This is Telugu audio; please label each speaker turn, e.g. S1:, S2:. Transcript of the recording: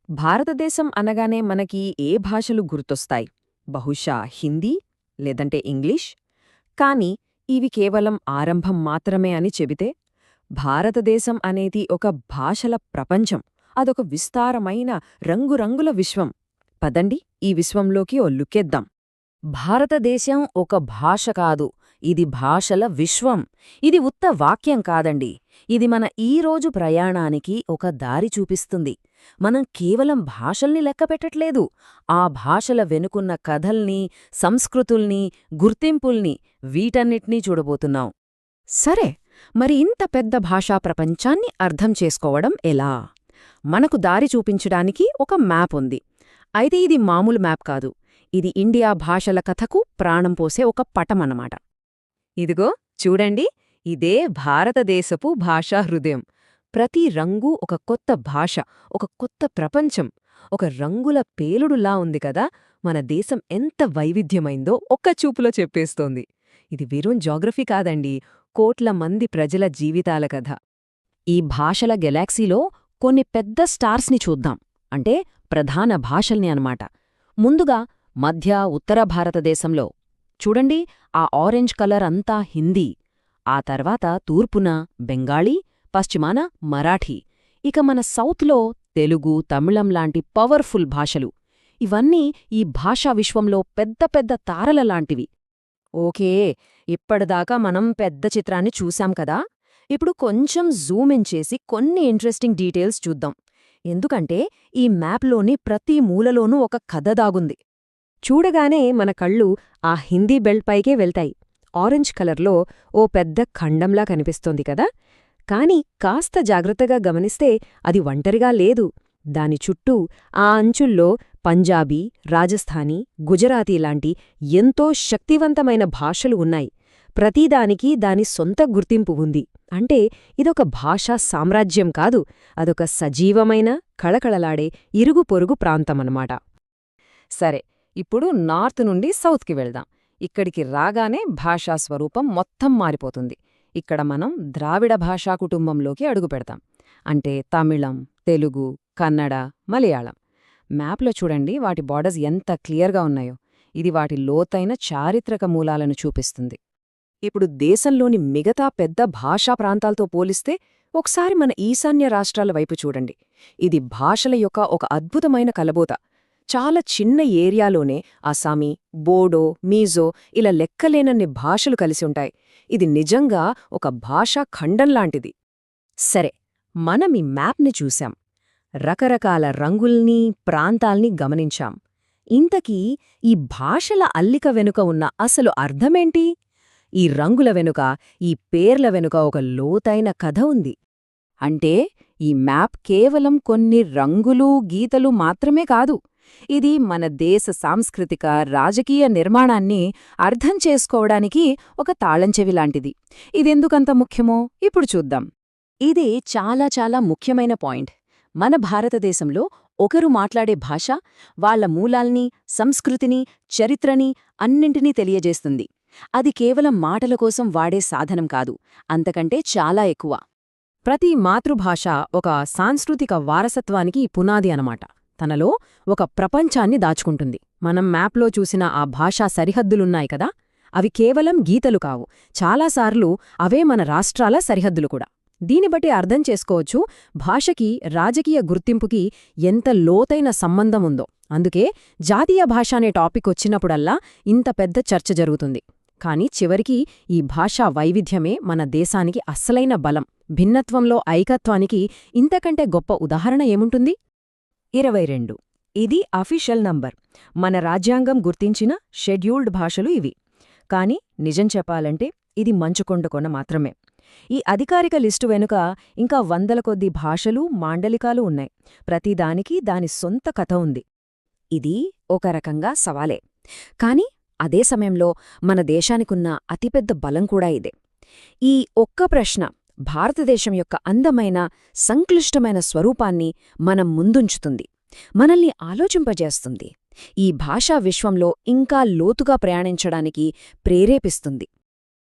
S1: భారతదేశం అనగానే మనకి ఏ భాషలు గుర్తొస్తాయి? బహుశా హిందీ లేదంటే ఇంగ్లీష్? కాని ఇవి కేవలం ఆరంభం మాత్రమే అని చెబితే? భారతదేశం అనేది ఒక భాషల ప్రపంచం. అదొక విస్తారమైన రంగురంగుల విశ్వం. పదండి ఈ విశ్వంలోకి ఓ లుక్కేద్దాం.
S2: భారతదేశం ఒక భాష కాదు, ఇది భాషల విశ్వం. ఇది ఉత్త వాక్యం కాదండి, ఇది మన ఈరోజు ప్రయాణానికి ఒక దారి చూపిస్తుంది. మనం కేవలం భాషల్ని లెక్కపెట్టట్లేదు, ఆ భాషల వెనుకున్న కథల్ని, సంస్కృతుల్ని, గుర్తింపుల్ని, వీటన్నిటినీ చూడబోతున్నాం.
S1: సరే, మరి ఇంత పెద్ద భాషా ప్రపంచాన్ని అర్థం చేసుకోవడం ఎలా? మనకు దారి చూపించడానికి ఒక మ్యాప్ ఉంది. అయితే ఇది మామూలు మ్యాప్ కాదు. ఇది ఇండియా భాషల కథకు ప్రాణం పోసే ఒక పటమన్నమాట.
S2: ఇదిగో చూడండి, ఇదే భారతదేశపు భాషా హృదయం. ప్రతి రంగు ఒక కొత్త భాష, ఒక కొత్త ప్రపంచం, ఒక రంగుల పేలుడులా ఉంది కదా. మన దేశం ఎంత వైవిధ్యమైందో ఒక్క చూపులో చెప్పేస్తోంది. ఇది వెறுం జాగ్రఫీ కాదండి, కోట్ల మంది ప్రజల జీవితాల కథ.
S1: ఈ భాషల గెలాక్సీలో కొన్ని పెద్ద స్టార్స్ని చూద్దాం. అంటే ప్రధాన భాషల్ని అన్నమాట. ముందుగా మధ్య ఉత్తర భారతదేశంలో చూడండి, ఆ ఆరెంజ్ కలర్ అంతా హిందీ. ఆ తర్వాత తూర్పున బెంగాళీ, పశ్చిమాన మరాఠీ. ఇక మన సౌత్లో తెలుగు, తమిళం లాంటి పవర్ఫుల్ భాషలు. ఇవన్నీ ఈ భాషా విశ్వంలో పెద్ద పెద్ద తారలలాంటివి.
S2: ఓకే, ఇప్పటిదాకా మనం పెద్ద చిత్రాన్ని చూశాం కదా. ఇప్పుడు కొంచెం జూమిన్ చేసి కొన్ని ఇంట్రెస్టింగ్ డీటెయిల్స్ చూద్దాం. ఎందుకంటే ఈ మ్యాప్లోని ప్రతి మూలలోనూ ఒక కథ దాగుంది.
S1: చూడగానే మన కళ్ళు ఆ హిందీ బెల్ట్ పైకే వెళ్తాయి. ఆరెంజ్ కలర్లో ఓ పెద్ద ఖండంలా కనిపిస్తోంది కదా. కాని కాస్త జాగ్రత్తగా గమనిస్తే అది ఒంటరిగా లేదు. దాని చుట్టూ ఆ అంచుల్లో పంజాబీ, రాజస్థానీ, గుజరాతీ లాంటి ఎంతో శక్తివంతమైన భాషలు ఉన్నాయి. ప్రతిదానికి దాని సొంత గుర్తింపు ఉంది. అంటే ఇదొక భాషా సామ్రాజ్యం కాదు, అదొక సజీవమైన, కళకళలాడే ఇరుగు పొరుగు ప్రాంతమన్నమాట.
S2: సరే, ఇప్పుడు నార్త్ నుండి సౌత్కి వెళ్దాం. ఇక్కడికి రాగానే భాషా స్వరూపం మొత్తం మారిపోతుంది. ఇక్కడ మనం ద్రావిడ భాషా కుటుంబంలోకి అడుగుపెడతాం. అంటే తమిళం, తెలుగు, కన్నడ, మలయాళం. మ్యాప్లో చూడండి వాటి బార్డర్స్ ఎంత క్లియర్గా ఉన్నాయో. ఇది వాటి లోతైన చారిత్రక మూలాలను చూపిస్తుంది.
S1: ఇప్పుడు దేశంలోని మిగతా పెద్ద భాషా ప్రాంతాలతో పోలిస్తే ఒకసారి మన ఈశాన్య రాష్ట్రాల వైపు చూడండి. ఇది భాషల యొక్క ఒక అద్భుతమైన కలబోత. చాలా చిన్న ఏరియాలోనే అస్సామీ, బోడో, మీజో ఇలా లెక్కలేనన్ని భాషలు కలిసి ఉంటాయి. ఇది నిజంగా ఒక భాషా ఖండంలాంటిది. సరే, మనం ఈ మ్యాప్ని చూశాం. రకరకాల రంగుల్ని, ప్రాంతాల్ని గమనించాం. ఇంతకీ ఈ భాషల అల్లిక వెనుక ఉన్న అసలు అర్థమేంటి? ఈ రంగుల వెనుక, ఈ పేర్ల వెనుక ఒక లోతైన కథ ఉంది. అంటే ఈ మ్యాప్ కేవలం కొన్ని రంగులు, గీతలు మాత్రమే కాదు. ఇది మన దేశ సాంస్కృతిక, రాజకీయ నిర్మాణాన్ని అర్థం చేసుకోవడానికి ఒక తాళంచెవిలాంటిది. ఇదెందుకంత ముఖ్యమో ఇప్పుడు చూద్దాం. ఇది చాలా చాలా ముఖ్యమైన పాయింట్. మన భారతదేశంలో ఒకరు మాట్లాడే భాష వాళ్ల మూలాల్ని, సంస్కృతిని, చరిత్రని అన్నింటినీ తెలియజేస్తుంది. అది కేవలం మాటల కోసం వాడే సాధనం కాదు, అంతకంటే చాలా ఎక్కువ. ప్రతి మాతృభాష ఒక సాంస్కృతిక వారసత్వానికి పునాది అనమాట. తనలో ఒక ప్రపంచాన్ని దాచుకుంటుంది. మనం మ్యాప్లో చూసిన ఆ భాషా సరిహద్దులున్నాయి కదా, అవి కేవలం గీతలు కావు. చాలాసార్లు అవే మన రాష్ట్రాల సరిహద్దులు కూడా. దీన్ని బట్టి అర్థం చేసుకోవచ్చు భాషకి, రాజకీయ గుర్తింపుకి ఎంత లోతైన సంబంధముందో. అందుకే జాతీయ భాష అనే టాపిక్ వచ్చినప్పుడల్లా ఇంత పెద్ద చర్చ జరుగుతుంది. కాని చివరికి ఈ భాషా వైవిధ్యమే మన దేశానికి అస్సలైన బలం. భిన్నత్వంలో ఐకత్వానికి ఇంతకంటే గొప్ప ఉదాహరణ ఏముంటుంది? 22. ఇది అఫీషియల్ నంబర్. మన రాజ్యాంగం గుర్తించిన షెడ్యూల్డ్ భాషలు ఇవి. కాని నిజం చెప్పాలంటే ఇది మంచుకొండ కొన మాత్రమే. ఈ అధికారిక లిస్టు వెనుక ఇంకా వందల కొద్ది భాషలు, మాండలికాలు ఉన్నాయి. ప్రతిదానికి దాని సొంత కథ ఉంది. ఇది ఒక రకంగా సవాలే. కాని అదే సమయంలో మన దేశానికున్న అతిపెద్ద బలం కూడా ఇదే. ఈ ఒక్క ప్రశ్న భారతదేశం యొక్క అందమైన, సంక్లిష్టమైన స్వరూపాన్ని మనం ముందుంచుతుంది, మనల్ని ఆలోచింపజేస్తుంది, ఈ భాషా విశ్వంలో ఇంకా లోతుగా ప్రయాణించడానికి ప్రేరేపిస్తుంది.